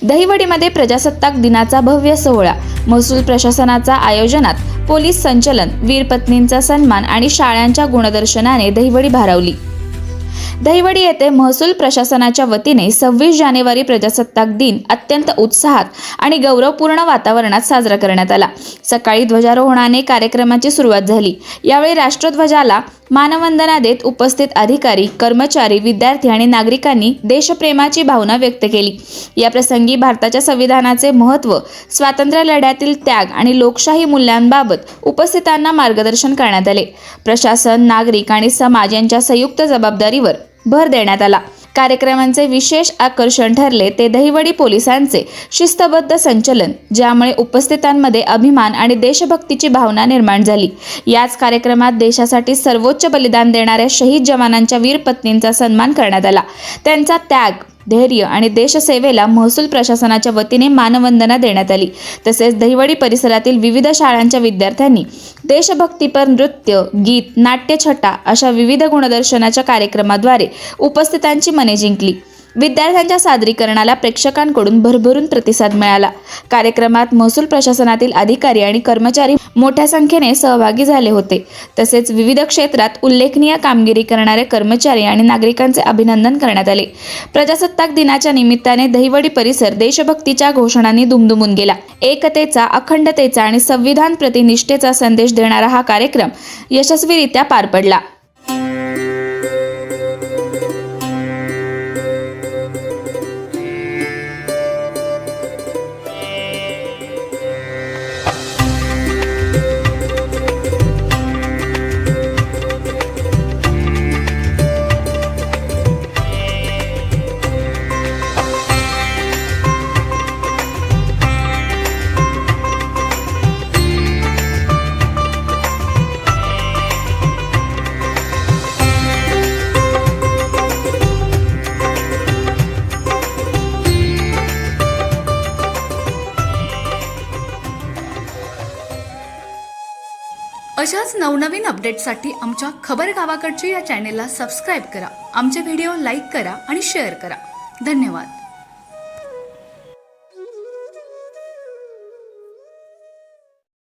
दहिवडीमध्ये प्रजासत्ताक दिनाचा भव्य सोहळा, महसूल प्रशासनाच्या आयोजनात पोलीस संचलन, वीर पत्नींचा सन्मान आणि शाळांच्या गुणदर्शनाने दहिवडी भारावली। दहिवडी येथे महसूल प्रशासनाच्या वतीने 26 जानेवारी प्रजासत्ताक दिन अत्यंत उत्साहात आणि गौरवपूर्ण वातावरणात साजरा करण्यात आला। सकाळी ध्वजारोहणाने कार्यक्रमाची सुरुवात झाली। यावेळी राष्ट्रध्वजाला मानवंदना देत उपस्थित अधिकारी, कर्मचारी, विद्यार्थी आणि नागरिकांनी देशप्रेमाची भावना व्यक्त केली। या प्रसंगी भारताच्या संविधानाचे महत्त्व, स्वातंत्र्य लढ्यातील त्याग आणि लोकशाही मूल्यांबाबत उपस्थितांना मार्गदर्शन करण्यात आले। प्रशासन, नागरिक आणि समाज यांच्या संयुक्त जबाबदारीवर भर देण्यात आला। कार्यक्रमांचे विशेष आकर्षण ठरले ते दहिवडी पोलिसांचे शिस्तबद्ध संचलन, ज्यामुळे उपस्थितांमध्ये अभिमान आणि देशभक्तीची भावना निर्माण झाली। याच कार्यक्रमात देशासाठी सर्वोच्च बलिदान देणाऱ्या शहीद जवानांच्या वीर पत्नींचा सन्मान करण्यात आला। त्यांचा त्याग, धैर्य आणि देशसेवेला महसूल प्रशासनाच्या वतीने मानवंदना देण्यात आली। तसेच दहिवडी परिसरातील विविध शाळांच्या विद्यार्थ्यांनी देशभक्तीपर नृत्य, गीत, नाट्यछटा अशा विविध गुणदर्शनाच्या कार्यक्रमाद्वारे उपस्थितांची मने जिंकली। विद्यार्थ्यांच्या सादरीकरणाला प्रेक्षकांकडून भरभरून प्रतिसाद मिळाला। कार्यक्रमात महसूल प्रशासनातील अधिकारी आणि कर्मचारी मोठ्या संख्येने सहभागी झाले होते। तसेच विविध क्षेत्रात उल्लेखनीय कामगिरी करणारे कर्मचारी आणि नागरिकांचे अभिनंदन करण्यात आले। प्रजासत्ताक दिनाच्या निमित्ताने दहिवडी परिसर देशभक्तीच्या घोषणांनी दुमदुमून गेला। एकतेचा, अखंडतेचा आणि संविधान प्रतिनिष्ठेचा संदेश देणारा हा कार्यक्रम यशस्वीरित्या पार पडला। अशाच नवनवीन अपडेट्ससाठी आमच्या खबर गावाकडची या चॅनेलला सबस्क्राईब करा, आमचे व्हिडिओ लाईक करा आणि शेअर करा। धन्यवाद।